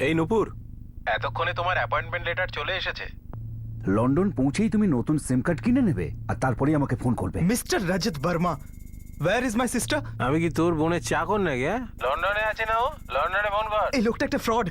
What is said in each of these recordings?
এই নূপুর, এতক্ষণে তোমার অ্যাপয়েন্টমেন্ট লেটার চলে এসেছে। লন্ডন পৌঁছেই তুমি নতুন সিম কার্ড কিনে নেবে আর তারপরেই আমাকে ফোন করবে। Mister Rajat Verma, where is my sister? আমি কি তোর বোনের চাকর নাকি? লন্ডনে আছে না ও? লন্ডনে ফোন কর। এই লোকটা একটা ফ্রড।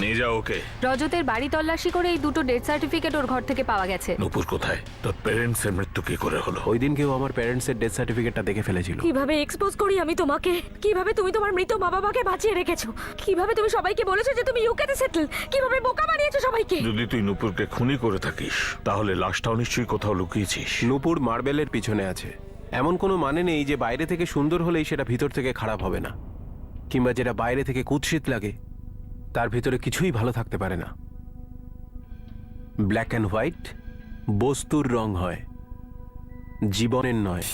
নিয়ে যাও ওকে। রজতের বাড়ি তল্লাশি করে এই দুটো ডেথ সার্টিফিকেট ওর ঘর থেকে পাওয়া গেছে। নূপুর কোথায়? তোর প্যারেন্টস এর মৃত্যু কি করে হলো? ওই দিন কেউ আমার প্যারেন্টসের ডেথ সার্টিফিকেটটা দেখে ফেলেছিল। কিভাবে এক্সপোজ করি আমি তোমাকে? কিভাবে তুমি তোমার মৃত মা বাবাকে বাঁচিয়ে রেখেছো? কিভাবে তুমি সবাইকে বলেছো যে তুমি ইউকেতে সেটেল? কিভাবে বোকা বানিয়েছো সবাইকে? যদি তুই নূপুরকে খুনি করে থাকিস তাহলে লাশটাও নিশ্চয়ই কোথাও লুকিয়েছিস। নূপুর মার্বেলের পিছনে আছে। এমন কোনো মানে নেই যে বাইরে থেকে সুন্দর হলেই সেটা ভিতর থেকে খারাপ হবে না, কিংবা যেটা বাইরে থেকে কুৎসিত লাগে তার ভিতরে কিছুই ভালো থাকতে পারে না। ব্ল্যাক অ্যান্ড হোয়াইট বস্তুর রং হয়, জীবনের নয়।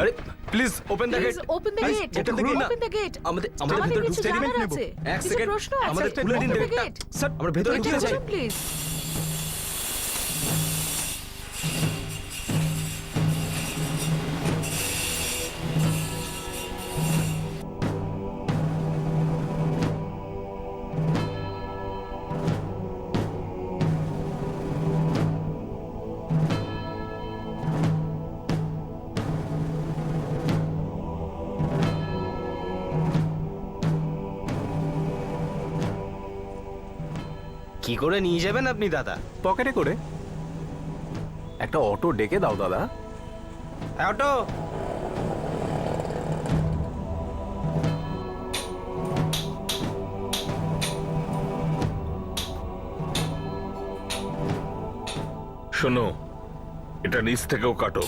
আরে please open the gate. Open the gate, open the gate. Open the gate. আমাদের আমাদের ভেতরে কিছু ঢুকতে জানার নেব। আছে। এক কিছু সেকেন্ড প্রশ্ন আছে। আমাদের খুলে দিন Open the গেটটা। gate। স্যার আমরা ভেতরে ঢুকতে চাই। প্লিজ। কি করে নিয়ে যাবেন আপনি দাদা? পকেটে করে। একটা অটো ডেকে দাও দাদা। অটো। শোনো, এটা নিচ থেকেও কাটো।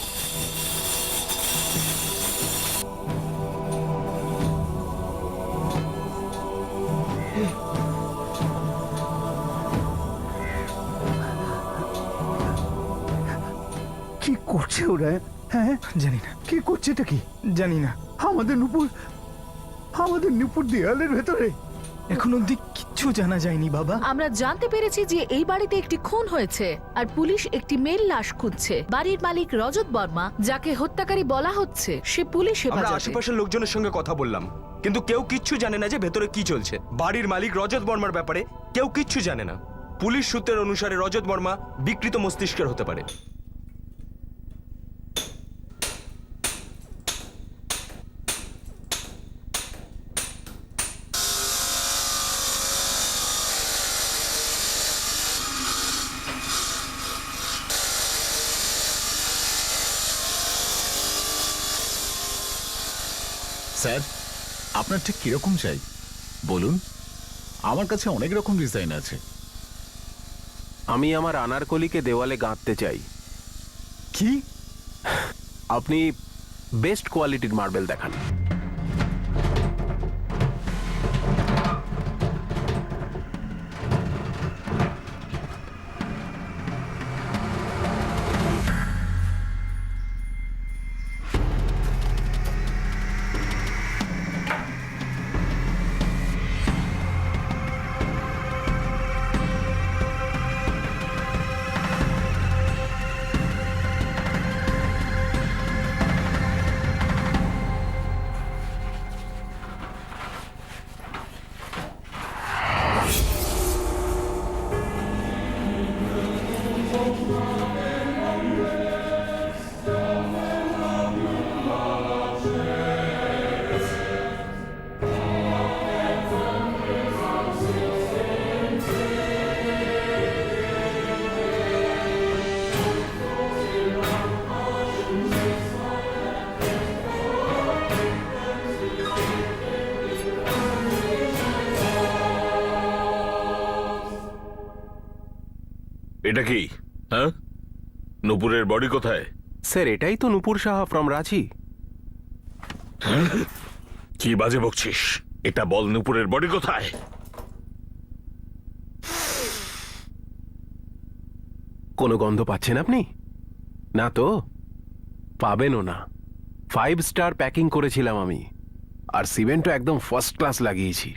কি করছে ওরা? হ্যাঁ জানি না, কি করছে এটা? কি জানি না। আমাদের নুপুর দেয়ালের ভেতরে। এখন অবধি কিচ্ছু জানা যায়নি বাবা। আমরা জানতে পেরেছি যে এই বাড়িতে একটি খুন হয়েছে আর পুলিশ একটি মেল লাশ খুঁজছে। বাড়ির মালিক রজত বর্মা, যাকে হত্যাকারী বলা হচ্ছে, সে পুলিশ আমরা হেফাজতে। আশেপাশের লোকজনের সঙ্গে কথা বললাম, কিন্তু কেউ কিচ্ছু জানে না যে ভেতরে কি চলছে। বাড়ির মালিক রজত বর্মার ব্যাপারে কেউ কিচ্ছু জানে না। পুলিশ সূত্রের অনুসারে রজত বর্মা বিকৃত মস্তিষ্কের হতে পারে। স্যার, আপনার ঠিক কিরকম চাই বলুন? আমার কাছে অনেক রকম ডিজাইন আছে। আমি আমার আনারকলিকে দেওয়ালে গাঁথতে চাই। কি? আপনি বেস্ট কোয়ালিটির মার্বেল দেখান। এটা কি? হ্যাঁ, নুপুরের বডি কোথায়? স্যার এটাই তো নুপুর সাহা ফ্রম রাঁচি। কি বাজে বকছিস? এটা বল, নুপুরের বডি কোথায়? কোনো গন্ধ পাচ্ছেন আপনি? না তো, পাবেনও না। 5 স্টার প্যাকিং করেছিলাম আমি, আর সিমেন্টও একদম ফার্স্ট ক্লাস লাগিয়েছি।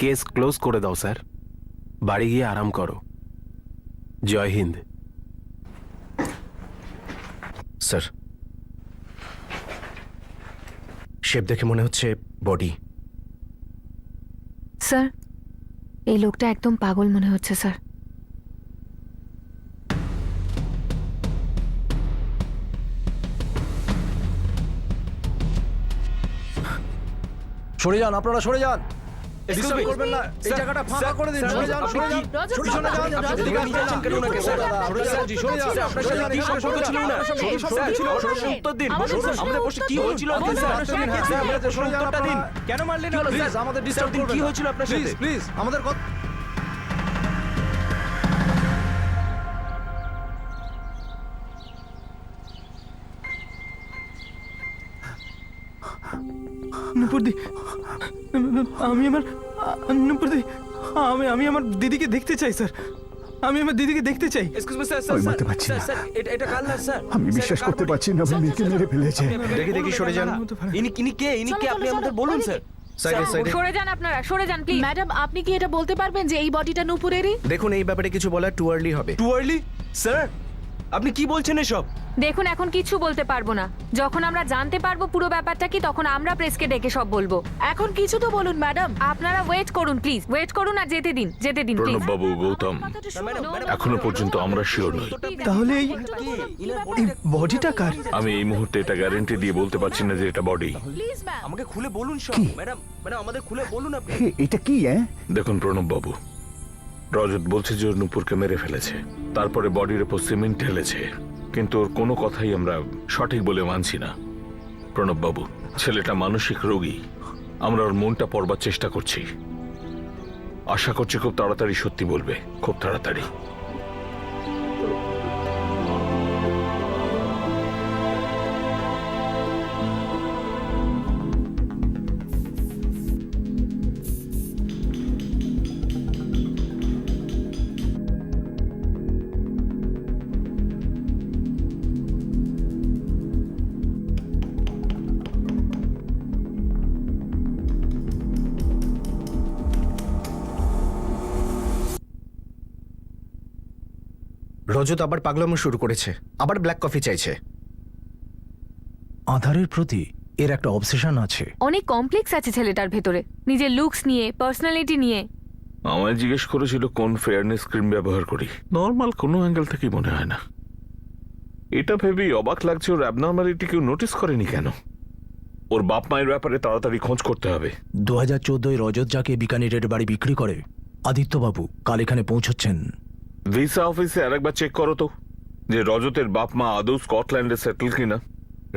কেস ক্লোজ করে দাও স্যার, বাড়ি গিয়ে আরাম করো। জয় হিন্দ। স্যার, শেপ দেখে মনে হচ্ছে বডি। স্যার এই লোকটা একদম পাগল মনে হচ্ছে স্যার। সরে যান, আপনারা সরে যান। Excuse me. করবেন না, এই স্যার, জায়গাটা ফাঁকা স্যার, করে দিন। সরে যান, সরে যান। রজত পিছনে বাবা, যান, রজত এদিকে বাবা, আসছেন কেন ওনাকে? সরে যান, সরে যান, সরে যান, আপনার সরে যান। সাথে আপনার সাথে কি সম্পর্ক ছিল না? আমাদের কি সম্পর্ক ছিল? আমাদের উত্তর দিন। আমাদের বলুন, প্রশ্নের আমাদের উত্তর বসে কি দিন। হয়েছিল? আমাদের আমাদের প্রশ্নের উত্তরটা দিন। কেন মারলেন আপনি? প্লিজ আমাদের ডিস্টার্ব করবেন না। কি হয়েছিল আপনার সাথে? প্লিজ আমাদের কথা নুপুরদি, আমি আমার নুপুরদি, আমি আমার দিদিকে দেখতে চাই স্যার। আমি আমার দিদিকে দেখতে চাই। এক্সকিউজ মি স্যার, আমি মারতে পারছি না। এটা কাল না স্যার। আমি বিশ্বাস করতে পারছি না, আমার মেয়েকে মেরে ফেলেছে। দেখি সরে যান। ইনি কে? আপনি আমাদের বলুন স্যার। সাইডে সাইডে। সরে যান আপনারা, সরে যান প্লিজ। ম্যাডাম, আপনি কি এটা বলতে পারবেন যে এই বডিটা নূপুরেরই? দেখুন, এই ব্যাপারে কিছু বলা টু আর্লি হবে। Too early? স্যার, আপনি কি বলছেন এসব? দেখুন এখন কিছু বলতে পারবো না। যখন আমরা জানতে পারবো পুরো ব্যাপারটা কি, তখন আমরা প্রেসকে ডেকে সব বলবো। এখন কিছু তো বলুন ম্যাডাম। আপনারা ওয়েট করুন প্লিজ, ওয়েট করুন আর যেতে দিন প্লিজ। প্রণববাবু, গৌতম, এখনো পর্যন্ত আমরা শিওর নই। তাহলে এই বডিটা কার? আমি এই মুহূর্তে এটা গ্যারান্টি দিয়ে বলতে পারছি না যে এটা বডি। Please ma'am. আমাকে খুলে বলুন সব। ম্যাডাম, আমাদের খুলে বলুন আপনি। হে, এটা কি? দেখুন প্রণববাবু, রজত বলছে যে ওর নুপুরকে মেরে ফেলেছে, তারপরে বডির উপর সিমেন্ট ঢেলেছে, কিন্তু ওর কোনো কথাই আমরা সঠিক বলে মানছি না। প্রণববাবু, ছেলেটা মানসিক রোগী, আমরা ওর মনটা পড়বার চেষ্টা করছি। আশা করছি খুব তাড়াতাড়ি সত্যি বলবে, খুব তাড়াতাড়ি। রজত আবার পাগলামো শুরু করেছে, আবার ব্ল্যাক কফি চাইছে। আধারের প্রতি এর একটা অবসেশন আছে। অনেক কমপ্লেক্স আছে ছেলেটার ভেতরে, নিজের লুকস নিয়ে, পার্সোনালিটি নিয়ে। আমায় জিজ্ঞেস করেছিল কোন ফেয়ারনেস ক্রিম ব্যবহার করি। নর্মাল কোনো অ্যাঙ্গেল থেকেই মনে হয় না। এটা ভেবেই অবাক লাগছে ওর অ্যাবনর্মালিটি কেউ নোটিস করেনি কেন। ওর বাপ মায়ের ব্যাপারে তাড়াতাড়ি খোঁজ করতে হবে। 2014 রজত যাকে বিকানিরের বাড়ি বিক্রি করে, আদিত্যবাবু কাল এখানে পৌঁছচ্ছেন। ভিসা অফিসে আরেকবার চেক করো তো যে রজতের বাপ মা আদৌ স্কটল্যান্ডে সেটেল কিনা।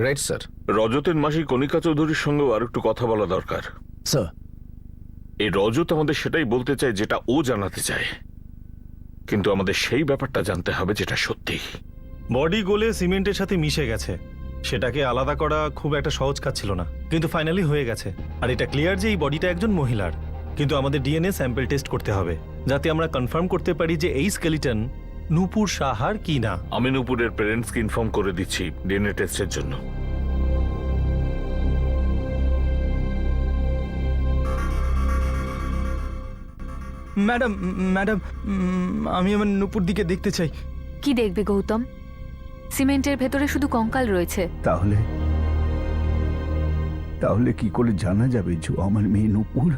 Right sir. রজতের মাসি কণিকা চৌধুরীর সঙ্গেও আর একটু কথা বলা দরকার। স্যার, এই রজত আমাদের সেটাই বলতে চায় যেটা ও জানাতে চায়, কিন্তু আমাদের সেই ব্যাপারটা জানতে হবে যেটা সত্যি। বডি গলে সিমেন্টের সাথে মিশে গেছে, সেটাকে আলাদা করা খুব একটা সহজ কাজ ছিল না, কিন্তু ফাইনালি হয়ে গেছে। আর এটা ক্লিয়ার যে এই বডিটা একজন মহিলার, কিন্তু আমাদের ডিএনএ স্যাম্পল টেস্ট করতে হবে যাতে আমরা কনফার্ম করতে পারি যে এই স্কেলিটন নূপুর সাহার কি না? আমি নূপুরের প্যারেন্টসকে ইনফর্ম করে দিচ্ছি ডিএনএ টেস্টের জন্য। ম্যাডাম ম্যাডাম আমি আমার নুপুর দিকে দেখতে চাই। কি দেখবে গৌতম? সিমেন্টের ভেতরে শুধু কঙ্কাল রয়েছে। তাহলে তাহলে কি করে জানা যাবে যে ও আমার মেয়ে নূপুর?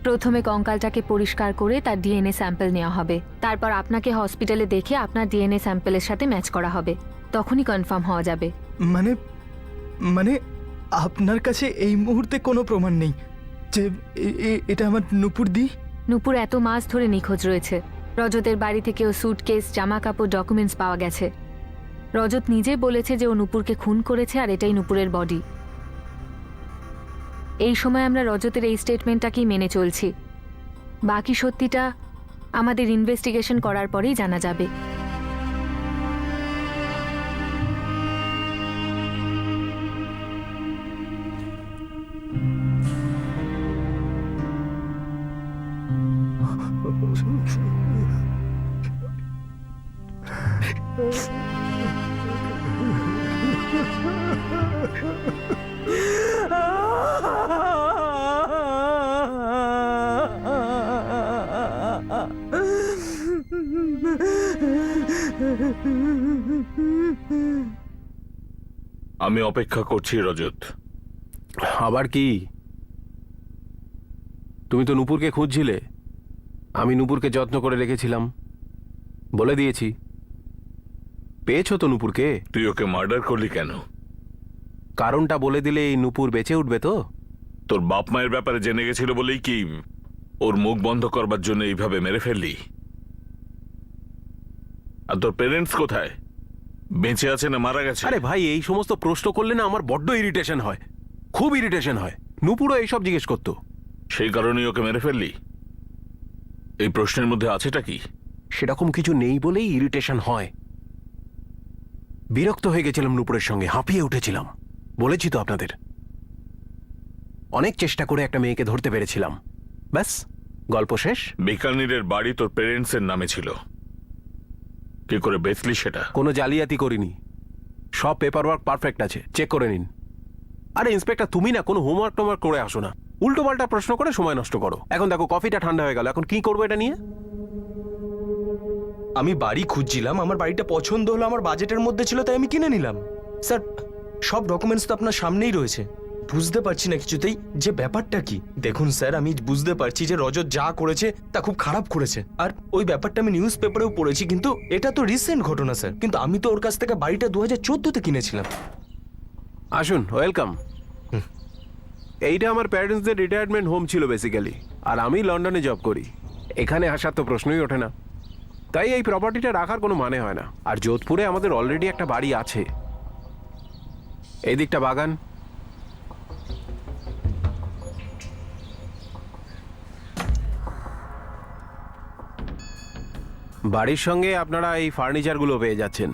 প্রথমে কঙ্কালটাকে পরিষ্কার করে তার ডিএনএ স্যাম্পল নেওয়া হবে। তারপর আপনাকে হসপিটালে দেখে আপনার ডিএনএ স্যাম্পলের সাথে ম্যাচ করা হবে। তখনই কনফার্ম হওয়া যাবে। মানে মানে আপনার কাছে এই মুহূর্তে কোনো প্রমাণ নেই যে এটা আমার নুপুর দি? নূপুর এত মাস ধরে নিখোঁজ রয়েছে। রজতের বাড়ি থেকেও স্যুটকেস, জামা কাপড়, ডকুমেন্টস পাওয়া গেছে। রজত নিজে বলেছে যে ও নূপুরকে খুন করেছে আর এটাই নূপুরের বডি। এই সময় আমরা রজতের এই স্টেটমেন্টটাকেই মেনে চলছি। বাকি সত্যিটা আমাদের ইনভেস্টিগেশন করার পরেই জানা যাবে। আমি অপেক্ষা করছি রজত। আবার কি? তুমি তো নূপুরকে খুঁজছিলে। আমি নূপুরকে যত্ন করে রেখেছিলাম, বলে দিয়েছি। পেয়েছো তো নূপুরকে? তুই ওকে মার্ডার করলি কেন? কারণটা বলে দিলে এই নূপুর বেঁচে উঠবে তো। তোর বাপ মায়ের ব্যাপারে জেনে গেছিল বলেই কি ওর মুখ বন্ধ করবার জন্য এইভাবে মেরে ফেললি? আর তোর পেরেন্টস কোথায়? বেঁচে আছে না মারা গেছে? আরে ভাই, এই সমস্ত প্রশ্ন করলে না আমার বড্ড ইরিটেশন হয়, খুব ইরিটেশন হয়। নূপুরও এইসব জিজ্ঞেস করতো। সেই কারণেই ওকে মেরে ফেললি? এই প্রশ্নের মধ্যে আছেটা কি? সেরকম কিছু নেই বলেই ইরিটেশন হয়। বিরক্ত হয়ে গেছিলাম নূপুরের সঙ্গে, হাঁপিয়ে উঠেছিলাম। বলেছি তো আপনাদের, অনেক চেষ্টা করে একটা মেয়েকে ধরতে পেরেছিলাম। ব্যাস, গল্প শেষ। বিকানিরের বাড়ি তোর পেরেন্টসের নামে ছিল, কি করে বেচলি সেটা? কোনো জালিয়াতি করিনি, সব পেপার ওয়ার্ক পারফেক্ট আছে, চেক করে নিন। আরে ইন্সপেক্টর, তুমি না কোনো হোমওয়ার্ক টোমওয়ার্ক করে আসো না, উল্টো পাল্টা প্রশ্ন করে সময় নষ্ট করো। এখন দেখো কফিটা ঠান্ডা হয়ে গেল, এখন কি করবো এটা নিয়ে? আমি বাড়ি খুঁজছিলাম, আমার বাড়িটা পছন্দ হলো, আমার বাজেটের মধ্যে ছিল, তাই আমি কিনে নিলাম। স্যার, সব ডকুমেন্টস তো আপনার সামনেই রয়েছে। বুঝতে পারছি না কিছুতেই যে ব্যাপারটা কি। দেখুন স্যার, আমি বুঝতে পারছি যে রজত যা করেছে তা খুব খারাপ করেছে, আর ওই ব্যাপারটা আমি নিউজ পেপারেও পড়েছি, কিন্তু এটা তো রিসেন্ট ঘটনা স্যার। কিন্তু আমি তো ওর কাছ থেকে বাড়িটা 2014-তে কিনেছিলাম। আসুন, ওয়েলকাম। এইটা আমার প্যারেন্টসদের রিটায়ারমেন্ট হোম ছিল বেসিক্যালি, আর আমি লন্ডনে জব করি। এখানে আসার তো প্রশ্নই ওঠে না, তাই এই প্রপার্টিটা রাখার কোনো মানে হয় না। আর যোধপুরে আমাদের অলরেডি একটা বাড়ি আছে, এই দিকটা বাগান। বাড়ির সঙ্গে আপনারা এই ফার্নিচারগুলো পেয়ে যাচ্ছেন।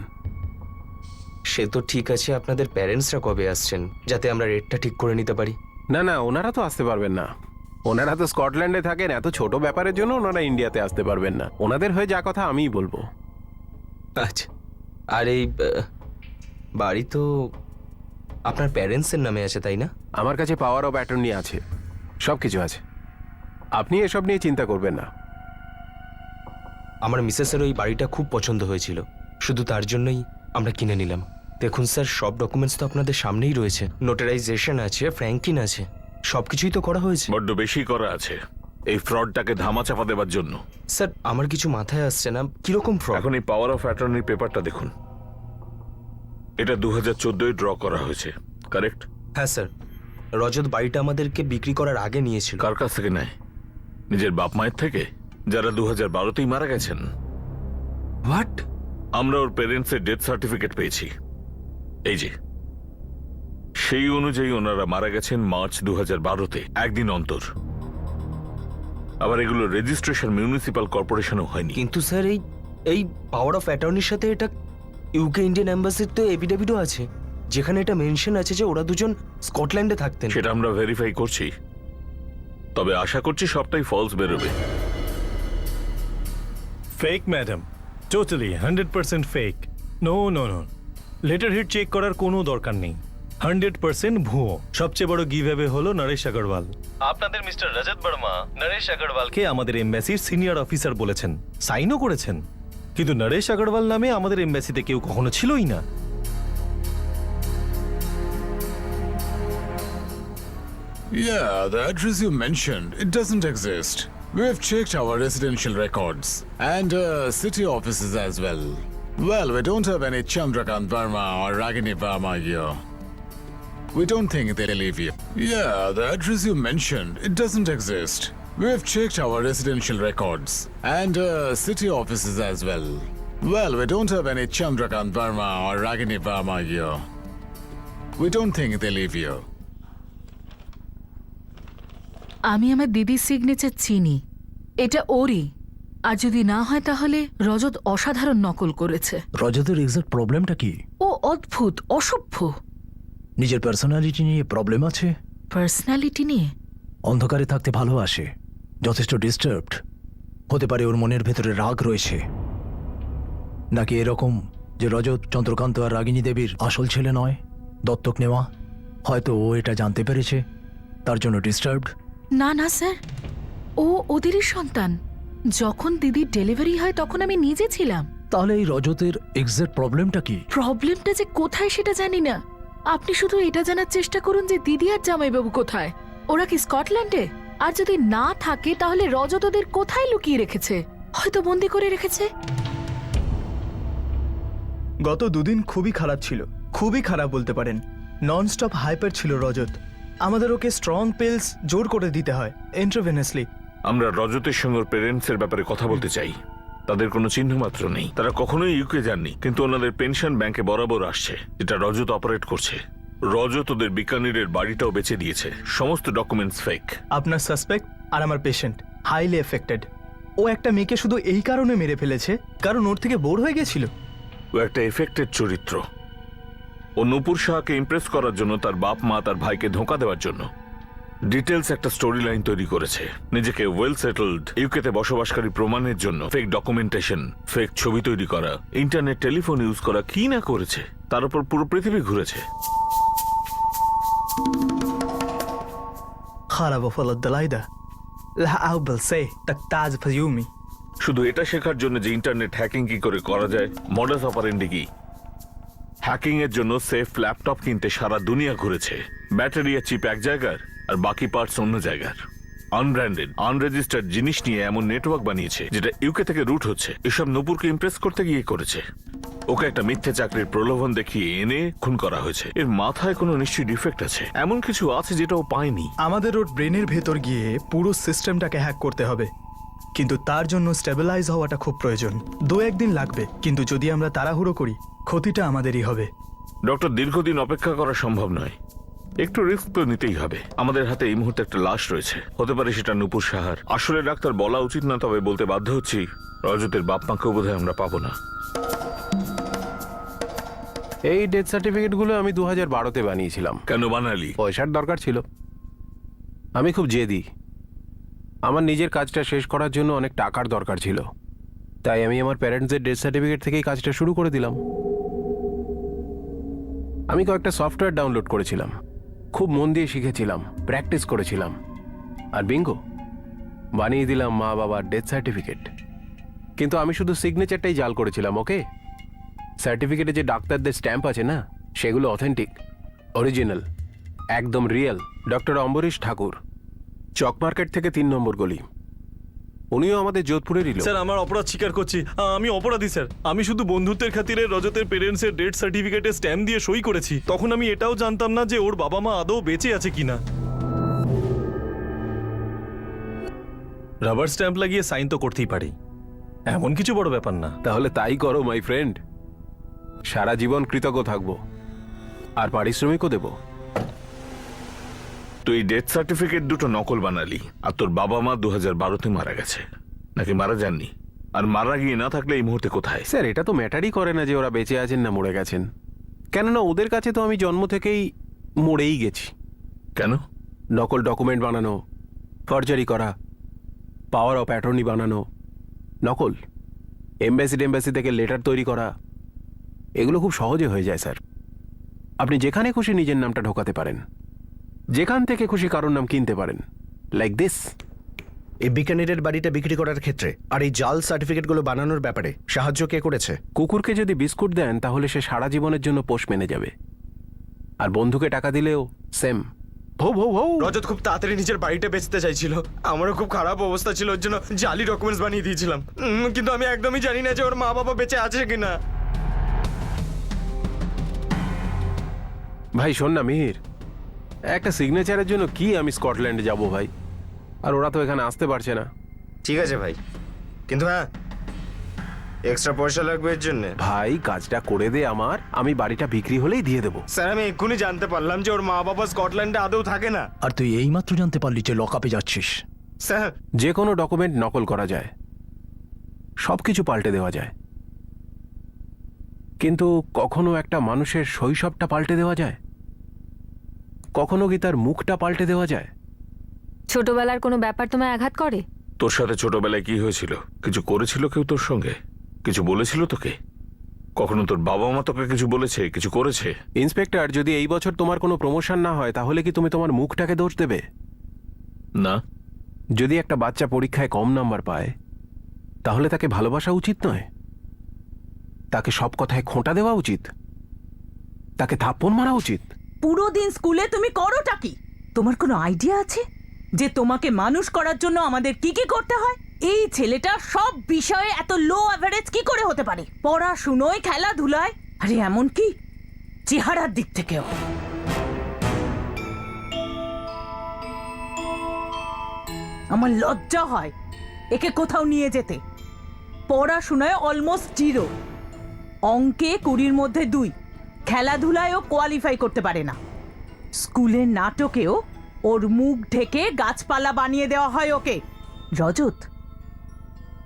সে তো ঠিক আছে, আপনাদের প্যারেন্টসরা কবে আসছেন যাতে আমরা রেটটা ঠিক করে নিতে পারি? না না, ওনারা তো আসতে পারবেন না, ওনারা তো স্কটল্যান্ডে থাকেন। এত ছোট ব্যাপারের জন্য ওনারা ইন্ডিয়াতে আসতে পারবেন না। ওনাদের হয়ে যা কথা আমিই বলবো। আচ্ছা, আর এই বাড়ি তো আপনার প্যারেন্টসের নামে আছে, তাই না? আমার কাছে পাওয়ার অফ অ্যাটর্নি আছে, সব কিছু আছে। আপনি এসব নিয়ে চিন্তা করবেন না। আমার মিসেসের ওই বাড়িটা খুব পছন্দ হয়েছিল, শুধু তার জন্যই আমরা কিনে নিলাম। দেখুন স্যার, সব ডকুমেন্টস তো আপনাদের সামনেই রয়েছে, নোটারাইজেশন আছে, ফ্র্যাঙ্কিন আছে, সবকিছুই তো করা হয়েছে। বড্ড বেশি করা আছে এই ফ্রডটাকে ধামাচাপা দেবার জন্য। স্যার, আমার কিছু মাথায় আসছে না, কিরকম ফ্রড? এখন এই পাওয়ার অফ অ্যাটর্নির পেপারটা দেখুন, এটা 2014-এ ড্র করা হয়েছে, কারেক্ট? হ্যাঁ স্যার, রজত বাড়িটা আমাদেরকে বিক্রি করার আগে নিয়েছিল। কার কাছ থেকে নেয়? নিজের বাপ মায়ের থেকে, যারা 2012-তেই মারা গেছেন। হোয়াট? আমরা ওর পেরেন্টসের ডেথ সার্টিফিকেট পেয়েছি, এই যে। সেই অনুযায়ী ওনারা মারা গেছেন মার্চ 2012-তে, একদিন অন্তর। আবার এগুলো রেজিস্ট্রেশন মিউনিসিপাল কর্পোরেশনও হয়নি। কিন্তু স্যার, এই পাওয়ার অফ অ্যাটর্নির সাথে এটা ইউকে ইন্ডিয়ান এম্বাসির তো এফিডেভিটও আছে, যেখানে এটা মেনশন আছে যে ওরা দুজন স্কটল্যান্ডে থাকতেন। সেটা আমরা ভেরিফাই করছি, তবে আশা করছি সবটাই ফলস বেরোবে। Fake madam, totally 100% fake. No no no, letter head check করার কোনো দরকার নেই। 100% ভুয়ো। সবচেয়ে বড় গিভ অ্যাওয়ে হলো নরেশ আগরওয়াল। আপনাদের মিস্টার রজত বর্মা নরেশ আগরওয়ালকে আমাদের এমবাসির সিনিয়র অফিসার বলেছেন, সাইনও করেছেন। কিন্তু নরেশ আগরওয়াল নামে আমাদের এমবাসিতে কেউ কখনো ছিলই না। Yeah, the address you mentioned, it doesn't exist. We have checked our residential records and city offices as well. Well, we don't have any Chandrakant Verma or Ragini Verma here. We don't think they live here. Yeah, the address you mentioned, it doesn't exist. We have checked our residential records and city offices as well. Well, we don't have any Chandrakant Verma or Ragini Verma here. We don't think they live here. আমি আমার দিদির signature চিনি, এটা ওরই। আর যদি না হয় তাহলে রজত অসাধারণ নকল করেছে। রজতের এক্সাক্ট প্রবলেমটা কি? ও অদ্ভুত, অসভ্য। নিজের পার্সোনালিটি নিয়ে প্রবলেম আছে? পার্সোনালিটি নিয়ে? অন্ধকারে থাকতে ভালোবাসে, যথেষ্ট ডিস্টার্বড। হতে পারে ওর মনের ভেতরে রাগ রয়েছে। নাকি এরকম যে রজত চন্দ্রকান্ত আর রাগিনী দেবীর আসল ছেলে নয়, দত্তক নেওয়া। হয়তো ও এটা জানতে পেরেছে, তার জন্য ডিস্টার্বড। না না স্যার, ও ওদেরই সন্তান। যখন দিদির ডেলিভারি হয় তখন আমি নিজে ছিলাম। তাহলে এই রজতের এক্সাক্ট প্রবলেমটা কি? প্রবলেমটা যে কোথায় সেটা জানি না। আপনি শুধু এটা জানার চেষ্টা করুন যে দিদি আর জামাইবাবু কোথায়। ওরা কি স্কটল্যান্ডে? আর যদি না থাকে তাহলে রজত ওদের কোথায় লুকিয়ে রেখেছে? হয়তো বন্দি করে রেখেছে। গত দুদিন খুবই খারাপ ছিল, খুবই খারাপ বলতে পারেন। ননস্টপ হাইপার ছিল রজত। আমাদের ওকে স্ট্রং পিলস জোর করে দিতে হয় ইন্ট্রাভেনাসলি। আমরা রজতের সঙ্গে প্যারেন্টসের ব্যাপারে কথা বলতে চাই। তাদের কোনো চিহ্ন মাত্র নেই, তারা কখনোই ইউকে যাননি, কিন্তু ওনাদের পেনশন ব্যাংকে বরাবর আসছে, যেটা রজত অপারেট করছে। রজত ওদের বিকানিরের বাড়িটাও বেচে দিয়েছে। সমস্ত ডকুমেন্টস ফেক। আপনার সাসপেক্ট আর আমার পেশেন্ট হাইলি এফেক্টেড। ও একটা মেয়েকে শুধু এই কারণে মেরে ফেলেছে কারণ ওর থেকে বোর হয়ে গেছিল। ও একটা এফেক্টেড চরিত্র। ও নূপুর শাহকে ইমপ্রেস করার জন্য, তার বাপ মা তার ভাইকে ধোঁকা দেওয়ার জন্য ডিটেলস একটা স্টোরি লাইন তৈরি করেছে। নিজেকে ওয়েল সেটেলড ইউকেতে বসবাসকারী প্রমাণের জন্য ফেক ডকুমেন্টেশন, ফেক ছবি তৈরি করা, ইন্টারনেট টেলিফোন ইউজ করা, কি না করেছে। তার উপর পুরো পৃথিবী ঘুরেছে। خرب فلد دلايدا لا أقبل سي تكتاز فيومي। শুধু এটা শেখার জন্য যে ইন্টারনেট হ্যাকিং কি করে করা যায়, মডাস অপারেন্ডি কি। হ্যাকিং এর জন্য সেফ ল্যাপটপ কিনতে সারা দুনিয়া ঘুরেছে। ব্যাটারি আর চিপ এক জায়গার আর বাকি পার্টস অন্য জায়গার। আনব্র্যান্ডেড আনরেজিস্টার্ড জিনিস নিয়ে এমন নেটওয়ার্ক বানিয়েছে যেটা ইউকে থেকে রুট হচ্ছে। এসব নূপুরকে ইমপ্রেস করতে গিয়ে করেছে। ওকে একটা মিথ্যে চাকরির প্রলোভন দেখিয়ে এনে খুন করা হয়েছে। এর মাথায় কোনো নিশ্চয়ই ডিফেক্ট আছে, এমন কিছু আছে যেটা ও পায়নি। আমাদের ওর ব্রেনের ভেতর গিয়ে পুরো সিস্টেমটাকে হ্যাক করতে হবে, কিন্তু তার জন্য স্টেবিলাইজ হওয়াটা খুব প্রয়োজন। 2-1 দিন লাগবে, কিন্তু যদি আমরা তাড়াহুড়ো করি ক্ষতিটা আমাদেরই হবে। ডক্টর, দীর্ঘদিন অপেক্ষা করা সম্ভব নয়। একটু রিস্ক তো নিতেই হবে। আমাদের হাতে এই মুহূর্তে একটা লাশ রয়েছে, হতে পারে সেটা নূপুর সাহার। আসলে ডাক্তার বলা উচিত না, তবে বলতে বাধ্য হচ্ছি, রজতের বাপ মাকেও বোধহয় আমরা পাবো না। এই ডেথ সার্টিফিকেটগুলো আমি 2012-তে বানিয়েছিলাম। কেন বানালি? পয়সার দরকার ছিল। আমি খুব জেদি। আমার নিজের কাজটা শেষ করার জন্য অনেক টাকার দরকার ছিল, তাই আমি আমার প্যারেন্টসদের ডেথ সার্টিফিকেট থেকেই কাজটা শুরু করে দিলাম। আমি কয়েকটা সফটওয়্যার ডাউনলোড করেছিলাম, খুব মন দিয়ে শিখেছিলাম, প্র্যাকটিস করেছিলাম, আর বিঙ্গো বানিয়ে দিলাম মা বাবার ডেথ সার্টিফিকেট। কিন্তু আমি শুধু সিগনেচারটাই জাল করেছিলাম। ওকে, সার্টিফিকেটে যে ডাক্তারদের স্ট্যাম্প আছে না, সেগুলো অথেন্টিক, অরিজিনাল, একদম রিয়েল। ডক্টর অম্বরীশ ঠাকুর, চক মার্কেট থেকে 3 নম্বর গলি। উনিও আমাদের যোধপুরেরই লোক। স্যার, আমার অপরাধ স্বীকার করছি, আমি অপরাধী স্যার। আমি শুধু বন্ধুত্বের খাতিরে রজতের পেরেন্টসের ডেথ সার্টিফিকেটে স্ট্যাম্প দিয়ে সই করেছি। তখন আমি এটাও জানতাম না যে ওর বাবা মা আদৌ বেঁচে আছে কিনা। রাবার স্ট্যাম্প লাগিয়ে সাইন তো করতেই পারি, এমন কিছু বড় ব্যাপার না। তাহলে তাই করো মাই ফ্রেন্ড, সারা জীবন কৃতজ্ঞ থাকবো আর পারিশ্রমিকও দেব। তুই ডেথ সার্টিফিকেট দুটো নকল বানালি, আর তোর বাবা মা 2012-তে মারা গেছে, নাকি মারা যাননি? আর মারা গিয়ে না থাকলে এই মুহূর্তে কোথায়? স্যার, এটা তো ম্যাটারই করে না যে ওরা বেঁচে আছেন না মরে গেছেন, কেননা ওদের কাছে তো আমি জন্ম থেকেই মরেই গেছি। কেন? নকল ডকুমেন্ট বানানো, ফরজারি করা, পাওয়ার অফ অ্যাটর্নি বানানো, নকল। এমবাসি থেকে লেটার তৈরি করা এগুলো খুব সহজে হয়ে যায় স্যার। আপনি যেখানে খুশি নিজের নামটা ঢোকাতে পারেন, যেখান থেকে খুশি কারোর নাম কিনতে পারেন, লাইক দিস। এই বিকানেরের বাড়িটা বিক্রি করার ক্ষেত্রে আর এই জাল সার্টিফিকেটগুলো বানানোর ব্যাপারে সাহায্য কে করেছে? কুকুরকে যদি বিস্কুট দেন তাহলে সে সারা জীবনের জন্য পোষ মেনে যাবে, আর বন্ধুকে টাকা দিলেও সেম। ভৌ ভৌ ভৌ। রজত খুব তাড়াতাড়ি নিজের বাড়িটা বেচতে চাইছিল, আমারও খুব খারাপ অবস্থা ছিল, ওর জন্য জালি ডকুমেন্টস বানিয়ে দিয়েছিলাম। কিন্তু আমি একদমই জানি না যে ওর মা বাবা বেঁচে আছে কিনা। ভাই শোন না মিহির, একটা সিগনেচারের জন্য কি আমি স্কটল্যান্ডে যাব ভাই, আর ওরা তো এখানে আসতে পারছে না। ঠিক আছে ভাই, কিন্তু হ্যাঁ এক্সট্রা পয়সা লাগবে এর জন্য। ভাই কাজটা করে দে আমার, আমি বাড়িটা বিক্রি হলেই দিয়ে দেবো। স্যার আমি এক্ষুনি জানতে পারলাম যে ওর মা বাবা স্কটল্যান্ডে আদৌ থাকে না। আর তুই এইমাত্র জানতে পারলি যে লকআপে যাচ্ছিস। স্যার যে কোনো ডকুমেন্ট নকল করা যায়, সব কিছু পাল্টে দেওয়া যায়, কিন্তু কখনো একটা মানুষের শৈশবটা পাল্টে দেওয়া যায়? কখনো কি তার মুখটা পাল্টে দেওয়া যায়? ছোটবেলার কোনো ব্যাপার তোমায় আঘাত করে? তোর সাথে ছোটবেলায় কি হয়েছিল? কিছু করেছিল কেউ তোর সঙ্গে? কিছু বলেছিল তোকে? কখনো তোর বাবা মা তোকে কিছু বলেছে, কিছু করেছে? ইন্সপেক্টর, যদি এই বছর তোমার কোনো প্রমোশন না হয় তাহলে কি তুমি তোমার মুখটাকে দোষ দেবে? না। যদি একটা বাচ্চা পরীক্ষায় কম নাম্বার পায় তাহলে তাকে ভালোবাসা উচিত নয়? তাকে সব কথায় খোঁটা দেওয়া উচিত? তাকে থাপ্পড় মারা উচিত? পুরো দিন স্কুলে তুমি করোটা কি? তোমার কোনো আইডিয়া আছে যে তোমাকে মানুষ করার জন্য আমাদের কি কি করতে হয়? এই ছেলেটা সব বিষয়ে এত লো অ্যাভারেজ কি করে হতে পারে? পড়াশুনোয়, খেলাধুলায়, আরে এমন কি চেহারার দিক থেকেও। আমার লজ্জা হয় একে কোথাও নিয়ে যেতে। পড়াশোনায় অলমোস্ট 0, অঙ্কে 20-র মধ্যে 2, খেলাধুলায়ও কোয়ালিফাই করতে পারে না। স্কুলের নাটকেও ওর মুখ ঢেকে গাছপালা বানিয়ে দেওয়া হয় ওকে। রজত,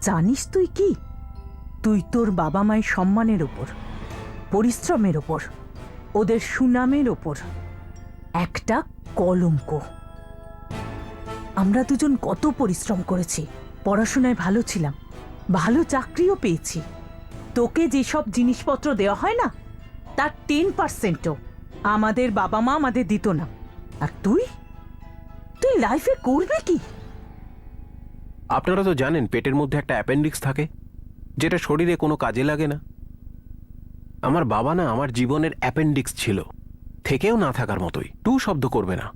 জানিস তুই কি? তুই তোর বাবা মায়ের সম্মানের ওপর, পরিশ্রমের ওপর, ওদের সুনামের ওপর একটা কলঙ্ক। আমরা দুজন কত পরিশ্রম করেছি, পড়াশোনায় ভালো ছিলাম, ভালো চাকরিও পেয়েছি। তোকে যেসব জিনিসপত্র দেওয়া হয় না তার 10%ও আমাদের বাবা মা আমাদের দিত না। আর তুই তুই লাইফে করবে কি? আপনারা তো জানেন পেটের মধ্যে একটা অ্যাপেন্ডিক্স থাকে যেটা শরীরে কোনো কাজে লাগে না। আমার বাবা না আমার জীবনের অ্যাপেন্ডিক্স ছিল, থেকেও না থাকার মতোই। টু শব্দ করবে না।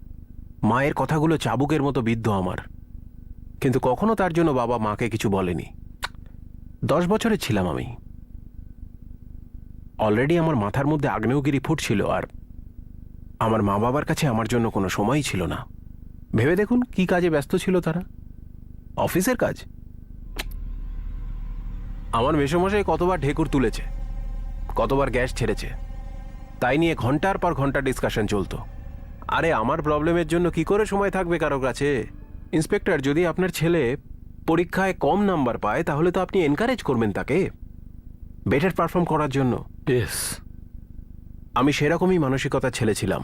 মায়ের কথাগুলো চাবুকের মতো বিদ্ধ আমার, কিন্তু কখনো তার জন্য বাবা মাকে কিছু বলেনি। 10 বছরের ছিলাম আমি। অলরেডি আমার মাথার মধ্যে আগ্নেয়গিরি ফুটছিল, আর আমার মা বাবার কাছে আমার জন্য কোনো সময়ই ছিল না। ভেবে দেখুন কি কাজে ব্যস্ত ছিল তারা। অফিসের কাজ। আমার মেসোমশাই কতবার ঢেকুর তুলেছে, কতবার গ্যাস ছেড়েছে, তাই নিয়ে ঘন্টার পর ঘন্টা ডিসকাশন চলতো। আরে আমার প্রবলেমের জন্য কি করে সময় থাকবে কারো কাছে? ইন্সপেক্টর, যদি আপনার ছেলে পরীক্ষায় কম নাম্বার পায় তাহলে তো আপনি এনকারেজ করবেন তাকে বেটার পারফর্ম করার জন্য। আমি সেরকমই মানসিকতার ছেলে ছিলাম।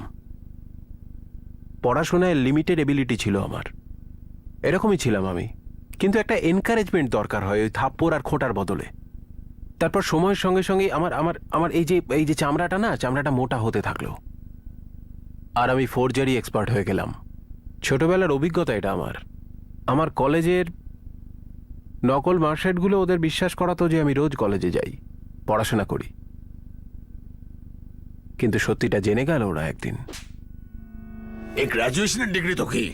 পড়াশোনায় লিমিটেড এবিলিটি ছিল আমার, এরকমই ছিলাম আমি। কিন্তু একটা এনকারেজমেন্ট দরকার হয় ওই থাপ্পড় আর খোঁটার বদলে। তারপর সময়ের সঙ্গে সঙ্গে আমার আমার আমার এই যে চামড়াটা মোটা হতে থাকলো, আর আমি ফোর্জারি এক্সপার্ট হয়ে গেলাম। ছোটবেলার অভিজ্ঞতা এটা আমার। আমার কলেজের নকল মার্কশিটগুলো ওদের বিশ্বাস করাতো যে আমি রোজ কলেজে যাই, পড়াশোনা করি। কিন্তু সত্যিটা জেনে গেল ওরা একদিন। এই গ্র্যাজুয়েশনের ডিগ্রি তো কি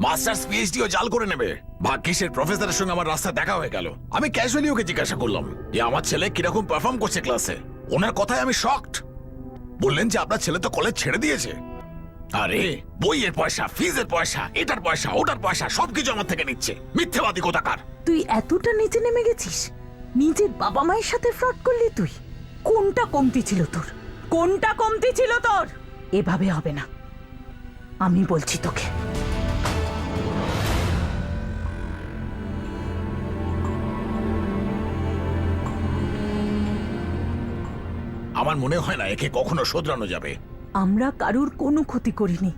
মাস্টার্স পিএইচডিও জাল করে নেবে? ভাগ্যিসের প্রফেসরের সঙ্গে আমার রাস্তা দেখা হয়ে গেল। আমি ক্যাজুয়ালি ওকে জিজ্ঞাসা করলাম যে আমার ছেলে কিরকম পারফর্ম করছে ক্লাসে। ওনার কথায় আমি শকড। বললেন যে আপনার ছেলে তো কলেজ ছেড়ে দিয়েছে। আরে বইয়ের পয়সা, ফিজের পয়সা, এটার পয়সা, ওটার পয়সা সবকিছু আমার থেকে নিচ্ছে। মিথ্যেবাদী কোথাকার। তুই এতটা নিচে নেমে গেছিস? নিজের বাবা মায়ের সাথে ফ্রড করলি তুই? কোনটা কমতি ছিল তোর? কোনটা কমতি ছিল তোর? এভাবে হবে না, আমি বলছি তোকে। আমার মনে হয় না একে কখনো শোধরানো যাবে। আমরা কারুর কোনো ক্ষতি করিনি,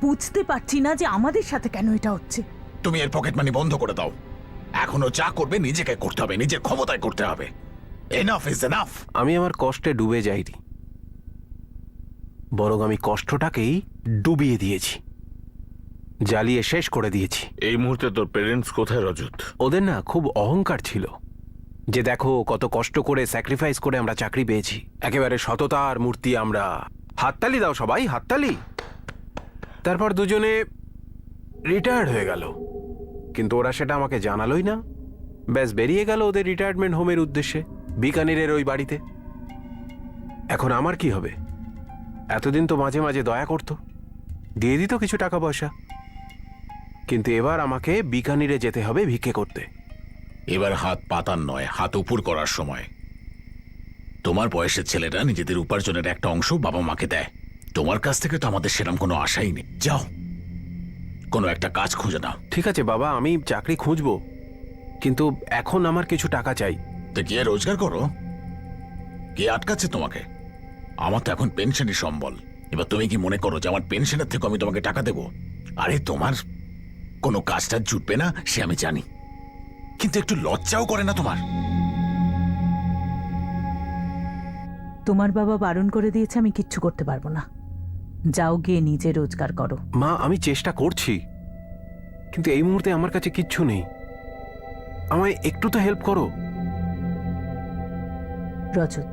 বুঝতে পারছি না যে আমাদের সাথে কেন এটা হচ্ছে। তুমি এর পকেট মানি বন্ধ করে দাও। এখনো যা করবে নিজেকে করতে হবে, নিজের ক্ষমতায় করতে হবে। Enough is enough. আমি আমার কষ্টে ডুবে যাইনি, বরং আমি কষ্টটাকেই ডুবিয়ে দিয়েছি, জ্বালিয়ে শেষ করে দিয়েছি। এই মুহূর্তে তোর পেরেন্টস কোথায় রজত? ওদের না খুব অহংকার ছিল যে দেখো কত কষ্ট করে স্যাক্রিফাইস করে আমরা চাকরি পেয়েছি, একেবারে সততার মূর্তি আমরা। হাততালি দাও সবাই, হাততালি। তারপর দুজনে রিটায়ার্ড হয়ে গেল, কিন্তু ওরা সেটা আমাকে জানালোই না। ব্যাস বেরিয়ে গেল ওদের রিটায়ারমেন্ট হোমের উদ্দেশ্যে, বিকানিরের ওই বাড়িতে। এখন আমার কি হবে? এতদিন তো মাঝে মাঝে দয়া করতো, দিয়ে দিত কিছু টাকা পয়সা, কিন্তু এবার আমাকে বিকানিরে যেতে হবে ভিক্ষে করতে। এবার হাত পাতার নয়, হাত উপর করার সময়। তোমার বয়সের ছেলেরা নিজেদের উপার্জনের একটা অংশ বাবা মাকে দেয়, তোমার কাছ থেকে তো আমাদের সেরকম কোনো আশাই নেই। যাও, কোনো একটা কাজ খুঁজে নাও। ঠিক আছে বাবা, আমি চাকরি খুঁজবো, কিন্তু এখন আমার কিছু টাকা চাই। তো গিয়ে রোজগার করো, কে আটকাচ্ছে তোমাকে? আমার তো এখন পেনশনই সম্বল। এবার তুমি কি মনে করো যে আমার পেনশনের থেকে আমি তোমাকে টাকা দেবো? আরে তোমার কোনো কাজটা জুটবে না সে আমি জানি, কিন্তু একটু লজ্জাও করে না তোমার? তোমার বাবা বারণ করে দিয়েছে, আমি কিচ্ছু করতে পারবো না। যাও গিয়ে নিজে রোজগার করো। মা, আমি চেষ্টা করছি, কিন্তু এই মুহূর্তে আমার কাছে কিচ্ছু নেই। আমায় একটু তো হেল্প করো। রজত,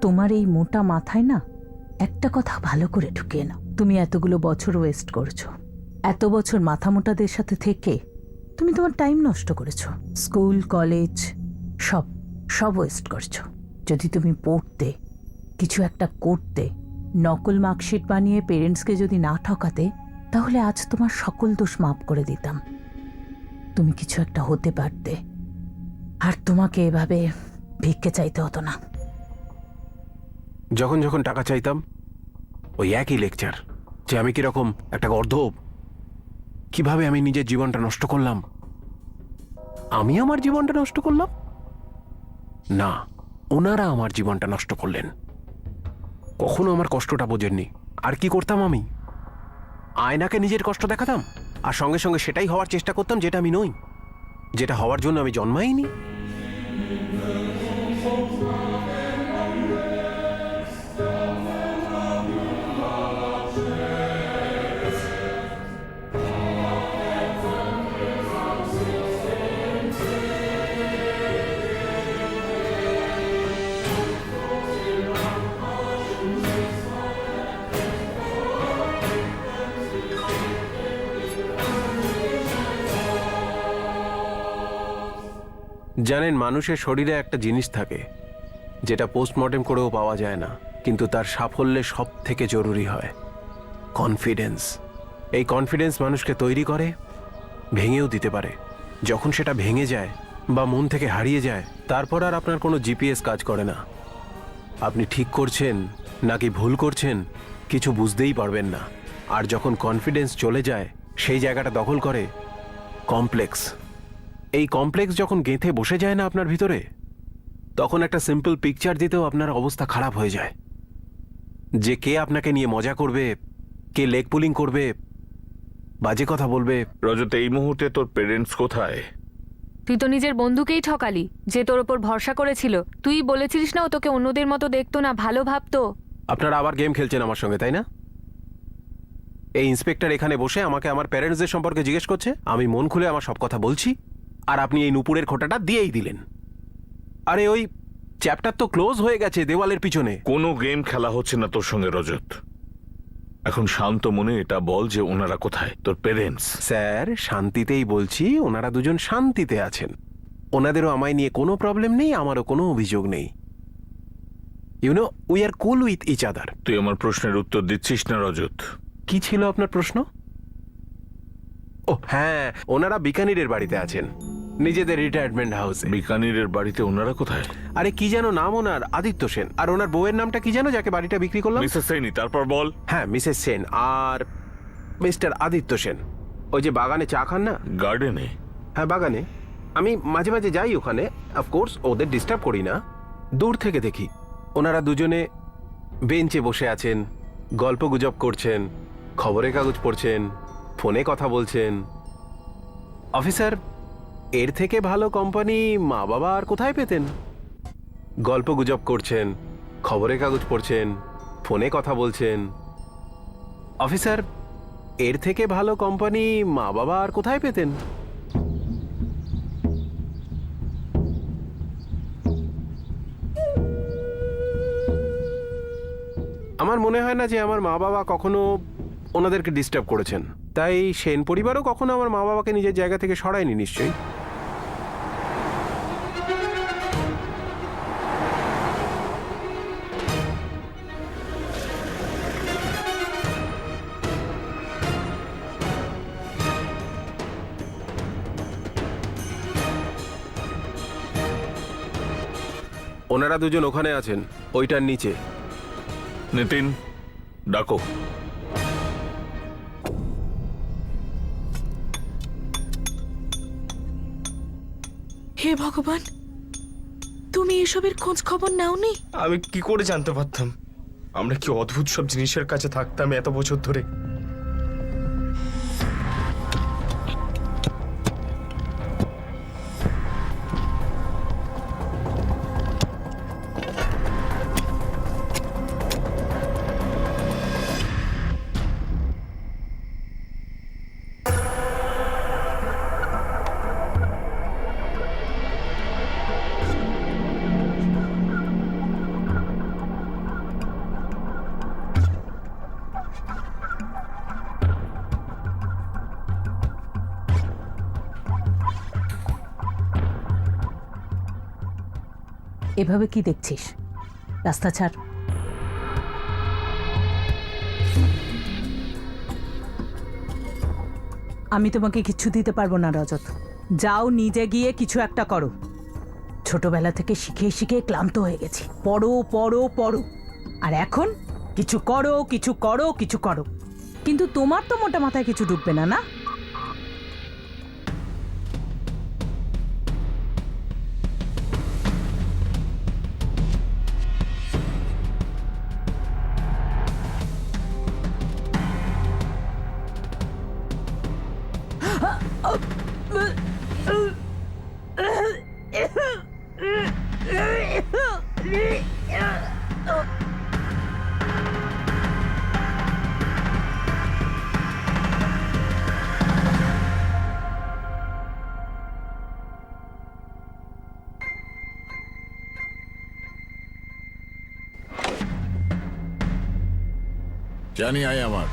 তোমার এই মোটা মাথায় না একটা কথা ভালো করে ঢুকিয়ে নাও। তুমি এতগুলো বছর ওয়েস্ট করছো, এত বছর মাথা মোটাদের সাথে থেকে তুমি তোমার টাইম নষ্ট করেছো। স্কুল, কলেজ সব সব ওয়েস্ট করছো। যদি তুমি পড়তে, কিছু একটা করতে, নকল মার্কশিট বানিয়ে পেরেন্টসকে যদি না ঠকাতে, তাহলে আজ তোমার সকল দোষ মাফ করে দিতাম। তুমি কিছু একটা হতে পারতে, আর তোমাকে এভাবে ভিক্ষে চাইতে হতো না। যখন যখন টাকা চাইতাম, ওই একই লেকচার যে আমি কিরকম একটা গর্দভ, কিভাবে আমি নিজের জীবনটা নষ্ট করলাম। আমি আমার জীবনটা নষ্ট করলাম না, ওনারা আমার জীবনটা নষ্ট করলেন। কখনো আমার কষ্টটা বোঝেননি। আর কি করতাম আমি? আয়নাকে নিজের কষ্ট দেখাতাম, আর সঙ্গে সঙ্গে সেটাই হওয়ার চেষ্টা করতাম যেটা আমি নই, যেটা হওয়ার জন্য আমি জন্মাইনি। জানেন, মানুষের শরীরে একটা জিনিস থাকে যেটা পোস্টমর্টেম করেও পাওয়া যায় না, কিন্তু তার সাফল্যে সব থেকে জরুরি হয় কনফিডেন্স। এই কনফিডেন্স মানুষকে তৈরি করে, ভেঙেও দিতে পারে। যখন সেটা ভেঙে যায় বা মন থেকে হারিয়ে যায়, তারপর আর আপনার কোনো জিপিএস কাজ করে না। আপনি ঠিক করছেন নাকি ভুল করছেন কিছু বুঝতেই পারবেন না। আর যখন কনফিডেন্স চলে যায়, সেই জায়গাটা দখল করে কমপ্লেক্স। এই কমপ্লেক্স যখন গেঁথে বসে যায় না আপনার ভিতরে, তখন একটা সিম্পল পিকচার দিতেও আপনার অবস্থা খারাপ হয়ে যায়। যে কে আপনাকে নিয়ে মজা করবে, কে লেগ পুলিং করবে, বাজে কথা বলবে। রজত, এই মুহূর্তে তোর পেরেন্টস কোথায়? তুই তো নিজের বন্ধুকেই ঠকালি, যে তোর ওপর ভরসা করেছিল। তুই বলেছিলিস না ও তোকে অন্যদের মতো দেখতো না, ভালো ভাবতো। আপনারা আবার গেম খেলছেন আমার সঙ্গে, তাই না? এই ইন্সপেক্টর এখানে বসে আমাকে আমার প্যারেন্টসদের সম্পর্কে জিজ্ঞেস করছে, আমি মন খুলে আমার সব কথা বলছি, আর আপনি এই নুপুরের খোঁটাটা দিয়েই দিলেন। আরে ওই চ্যাপ্টার তো ক্লোজ হয়ে গেছে দেওয়ালের পিছনে। কোনো গেম খেলা হচ্ছে না তোর সঙ্গে রজত। এখন শান্ত মনে এটা বল যে ওনারা কোথায়, তোর পেরেন্টস। স্যার, শান্তিতেই বলছি, ওনারা দুজন শান্তিতে আছেন। ওনাদেরও আমায় নিয়ে কোনো প্রবলেম নেই, আমারও কোনো অভিযোগ নেই। You know, we are cool with each other. তুই আমার প্রশ্নের উত্তর দিচ্ছিস না রজত। কি ছিল আপনার প্রশ্ন? ও হ্যাঁ, ওনারা বিকানিরের বাড়িতে আছেন, নিজেদের রিটায়ারমেন্ট হাউসে। বিকানিরের বাড়িতে ওনারা কোথায়? আরে কি যেন নাম ওনার, আদিত্য সেন। আর ওনার বউয়ের নামটা কি যেন, যাকে বাড়িটা বিক্রি করলাম? মিসেস সেনি। তারপর বল। হ্যাঁ, মিসেস সেন আর মিস্টার আদিত্য সেন। ওই যে বাগানে চা খান না? গার্ডেনে? হ্যাঁ, বাগানে। আমি মাঝে মাঝে যাই ওখানে, অফকোর্স ওদের ডিস্টার্ব করি না, দূর থেকে দেখি। ওনারা দুজনে বেঞ্চে বসে আছেন, গল্প গুজব করছেন, খবরের কাগজ পড়ছেন, ফোনে কথা বলছেন। অফিসার, এর থেকে ভালো কোম্পানি মা বাবা আর কোথায় পেতেন? গল্প গুজব করছেন, খবরের কাগজ পড়ছেন, ফোনে কথা বলছেন। অফিসার, এর থেকে ভালো কোম্পানি মা বাবা আর কোথায় পেতেন? আমার মনে হয় না যে আমার মা বাবা কখনো ওনাদেরকে ডিস্টার্ব করেছেন। তাই সেন পরিবারও কখনো আমার মা বাবাকে নিজের জায়গা থেকে সরায়নি নিশ্চয়ই। ওনারা দুজন ওখানে আছেন, ওইটার নিচে। নিতিন, ডাকো। হে ভগবান, তুমি এসবের খোঁজ খবর নাওনি? আমি কি করে জানতে পারতাম? আমরা কি অদ্ভুত সব জিনিসের কাছে থাকতাম এত বছর ধরে। এভাবে কি দেখছিস? রাস্তা ছাড়। আমি তোমাকে কিচ্ছু দিতে পারবো না রজত। যাও নিজে গিয়ে কিছু একটা করো। ছোটবেলা থেকে শিখে শিখে ক্লান্ত হয়ে গেছি। পড়ো পড়ো পড়ো, আর এখন কিছু করো কিছু করো কিছু করো, কিন্তু তোমার তো মোটা মাথায় কিছু ঢুকবে না, না? জানি আয় আমার।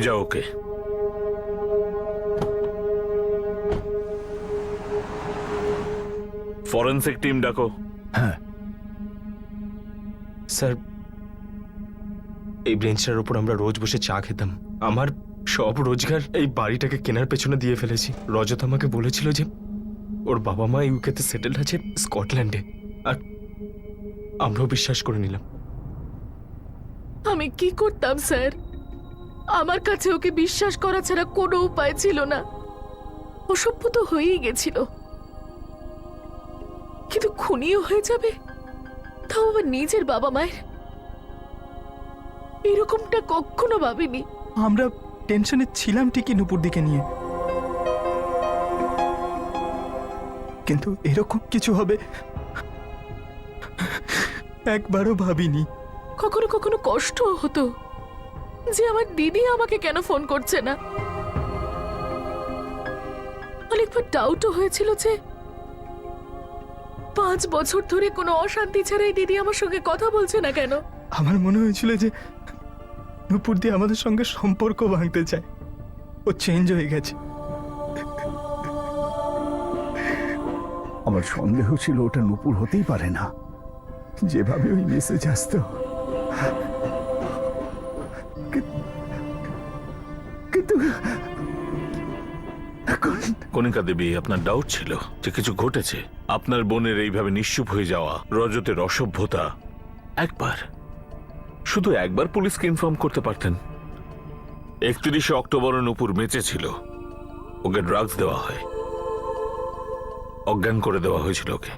নিয়ে যাও ওকে। ফরেন্সিক টিম ডাকো। হ্যাঁ, স্যার এই বেঞ্চটার উপর আমরা রোজ বসে চা খেতাম। আমার সব রোজগার এই বাড়িটাকে কেনার পেছনে দিয়ে ফেলেছি। রজত আমাকে বলেছিল যে ওর বাবা মা ইউকেতে সেটেল আছে স্কটল্যান্ডে, আর আমরাও বিশ্বাস করে নিলাম। আমি কি করতাম স্যার? আমার কাছে ওকে বিশ্বাস করা ছাড়া কোনো উপায় ছিল না। অসভ্য তো হয়েই গেছিল, কিন্তু খুনিও হয়ে যাবে, তাও আবার নিজের বাবা মায়ের। এরকমটা কখনো ভাবিনি। আমরা টেনশনে ছিলাম ঠিকই নুপুর দিকে নিয়ে, কিন্তু এরকম কিছু হবে একবারও ভাবিনি। কখনো কখনো কষ্ট হতো যে আমার দিদি আমাকে কেন ফোন করছে না। অনেকবার ডাউটও হয়েছিল যে 5 বছর ধরে কোনো অশান্তি ছাড়াই দিদি আমার সঙ্গে কথা বলছে না কেন। আমার মনে হয়েছিল যে নুপুর দিয়ে আমাদের সঙ্গে সম্পর্ক ভাঙতে চায়, ও চেঞ্জ হয়ে গেছে। আমার সন্দেহ ছিল ওটা নুপুর হতেই পারে না, যেভাবে ওই মেসেজ আসতো। কিন্তু এখন কণিকা দেবী, আপনার ডাউট ছিল যে কিছু ঘটেছে। আপনার বোনের এইভাবে নিশ্চুপ হয়ে যাওয়া, রজতের অসভ্যতা, শুধু একবার পুলিশকে ইনফর্ম করতে পারতেন। 31শে অক্টোবর নূপুর বেঁচে ছিল, ওকে ড্রাগস দেওয়া হয়, অজ্ঞান করে দেওয়া হয়েছিল ওকে।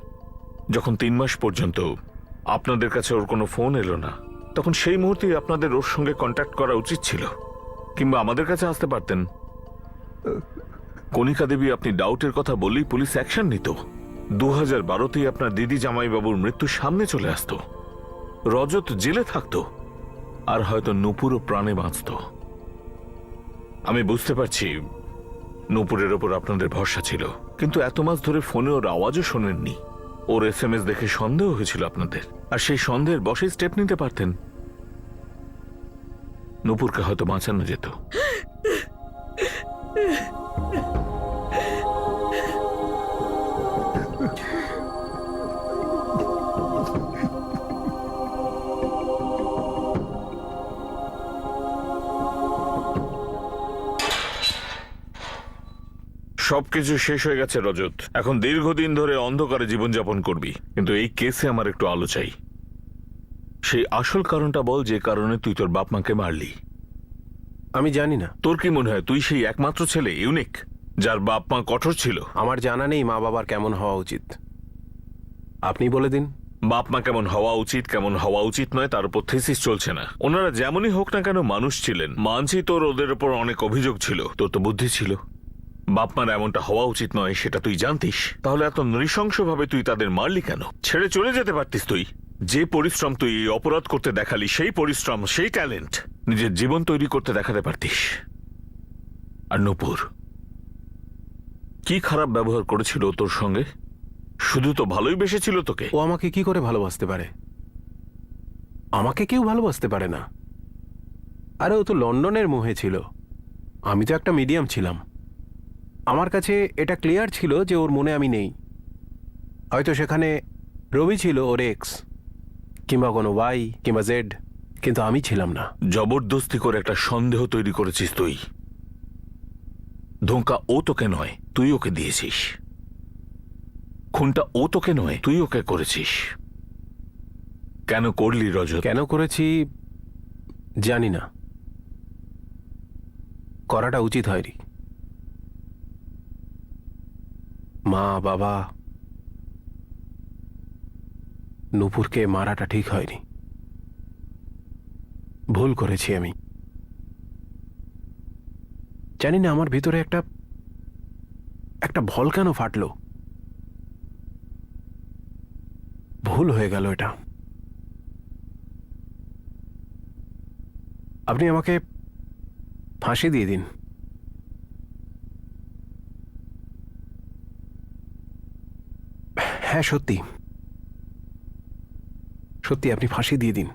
যখন 3 মাস পর্যন্ত আপনাদের কাছে ওর কোনো ফোন এলো না, তখন সেই মুহূর্তেই আপনাদের ওর সঙ্গে কন্ট্যাক্ট করা উচিত ছিল, কিংবা আমাদের কাছে আসতে পারতেন। কণিকা দেবী, আপনি ডাউটের কথা বললেই পুলিশ অ্যাকশন নিত। 2012তেই আপনার দিদি জামাইবাবুর মৃত্যু সামনে চলে আসতো, রজত জেলে থাকতো, আর হয়তো নূপুরও প্রাণে বাঁচত। আমি বুঝতে পারছি নূপুরের ওপর আপনাদের ভরসা ছিল, কিন্তু এত মাস ধরে ফোনে ওর আওয়াজও শোনেননি। ওর SMS দেখে সন্দেহ হয়েছিল আপনাদের, আর সেই সন্দেহের বসে স্টেপ নিতে পারতেন। নূপুরকে হয়তো বাঁচানো যেত। সবকিছু শেষ হয়ে গেছে রজত, এখন দীর্ঘদিন ধরে অন্ধকারে জীবনযাপন করবি, কিন্তু এই কেসে আমার একটু আলো চাই। সেই আসল কারণটা বল, যে কারণে তুই তোর বাপ মাকে মারলি। আমি জানি না। তোর কি মনে হয় তুই সেই একমাত্র ছেলে, ইউনিক, যার বাপ মা কঠোর ছিল? আমার জানা নেই মা বাবার কেমন হওয়া উচিত, আপনি বলে দিন। বাপ মা কেমন হওয়া উচিত, কেমন হওয়া উচিত নয়, তার উপর থিসিস চলছে না। ওনারা যেমনই হোক না কেন মানুষ ছিলেন। মানছি তোর ওদের উপর অনেক অভিযোগ ছিল, তোর তো বুদ্ধি ছিল। বাপ মার এমনটা হওয়া উচিত নয় সেটা তুই জানতিস, তাহলে এত নৃশংসভাবে তুই তাদের মারলি কেন? ছেড়ে চলে যেতে পারতিস তুই। যে পরিশ্রম তুই এই অপরাধ করতে দেখালি, সেই পরিশ্রম, সেই ট্যালেন্ট নিজের জীবন তৈরি করতে দেখাতে পারতিস। আর নূপুর কি খারাপ ব্যবহার করেছিল তোর সঙ্গে? শুধু তো ভালোই বেসেছিল তোকে। ও আমাকে কি করে ভালোবাসতে পারে? আমাকে কেউ ভালোবাসতে পারে না। আরে ও তো লন্ডনের মোহে ছিল, আমি তো একটা মিডিয়াম ছিলাম। আমার কাছে এটা ক্লিয়ার ছিল যে ওর মনে আমি নেই। হয়তো সেখানে রবি ছিল, ওর এক্স, কিংবা কোনো ওয়াই কিংবা জেড, কিন্তু আমি ছিলাম না। জবরদস্তি করে একটা সন্দেহ তৈরি করেছিস তুই। ধোঁকা ও তোকে নয়, তুই ওকে দিয়েছিস। খুনটা ও তোকে নয়, তুই ওকে করেছিস। কেন করলি রজত? কেন করেছি জানি না, করাটা উচিত হয়নি। মা বাবা, নূপুরকে মারাটা ঠিক হয়নি, ভুল করেছি আমি। জানি না আমার ভিতরে একটা ভলকানো ফাটলো, ভুল হয়ে গেল এটা। আপনি আমাকে ফাঁসি দিয়ে দিন। হ্যাঁ, সত্যি সত্যি, আপনি ফাঁসি দিয়ে দিন।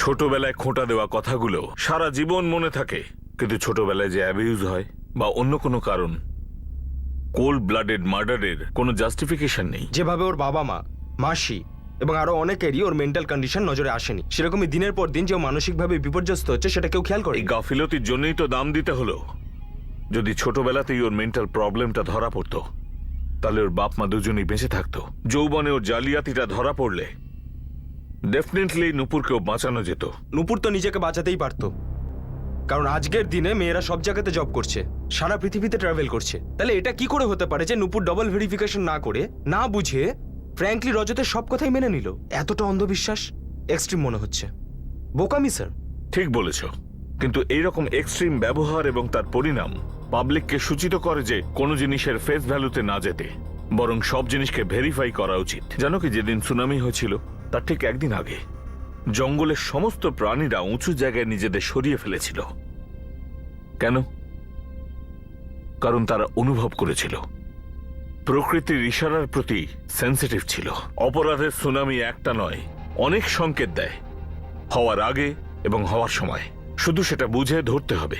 ছোটবেলায় খোঁটা দেওয়া কথাগুলো সারা জীবন মনে থাকে, কিন্তু ছোটবেলায় যে অ্যাবিউজ হয় বা অন্য কোনো কারণ, কোল্ড ব্লাডেড মার্ডারের কোনো জাস্টিফিকেশন নেই। যেভাবে ওর বাবা মা, মাসি এবং আরো অনেকেরই ওর মেন্টাল কন্ডিশন নজরে আসেনি, সেরকমই দিনের পর দিন যে ও মানসিকভাবে বিপর্যস্ত হচ্ছে সেটা কেউ খেয়াল করে। এই গাফিলতির জন্যই তো দাম দিতে হলো। যদি ছোটবেলাতেই ওর মেন্টাল প্রবলেমটা ধরা পড়তো, তাহলে ওর বাপ মা দুজনেই বেঁচে থাকতো। যৌবনে ওর জালিয়াতিটা ধরা পড়লে ডেফিনেটলি নূপুরকেও বাঁচানো যেত। নূপুর তো নিজেকে বাঁচাতেই পারতো, কারণ আজকের দিনে মেয়েরা সব জায়গাতে জব করছে, সারা পৃথিবীতে ট্রাভেল করছে। তাহলে এটা কি করে হতে পারে যে নূপুর ডবল ভেরিফিকেশন না করে, না বুঝে ফ্র্যাঙ্কলি রজতের সব কথাই মেনে নিল? এতটা অন্ধবিশ্বাস এক্সট্রিম মনে হচ্ছে, বোকামি স্যার। ঠিক বলেছ, কিন্তু এইরকম এক্সট্রিম ব্যবহার এবং তার পরিণাম পাবলিককে সূচিত করে যে কোনো জিনিসের ফেস ভ্যালুতে না যেতে, বরং সব জিনিসকে ভেরিফাই করা উচিত। জানো কি, যেদিন সুনামি হয়েছিল তার ঠিক একদিন আগে জঙ্গলের সমস্ত প্রাণীরা উঁচু জায়গায় নিজেদের সরিয়ে ফেলেছিল। কেন? কারণ তারা অনুভব করেছিল প্রকৃতির ইশারার প্রতি সেন্সিটিভ ছিল। অপরাধের সুনামি একটা নয়, অনেক সংকেত দেয়, হওয়ার আগে এবং হওয়ার সময়। শুধু সেটা বুঝে ধরতে হবে।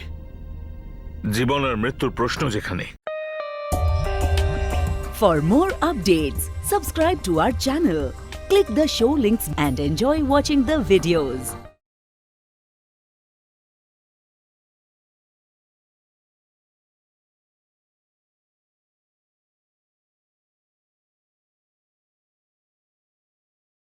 জীবন আর মৃত্যুর প্রশ্ন যেখানে। For more updates, subscribe to our channel, click the show links and enjoy watching the videos.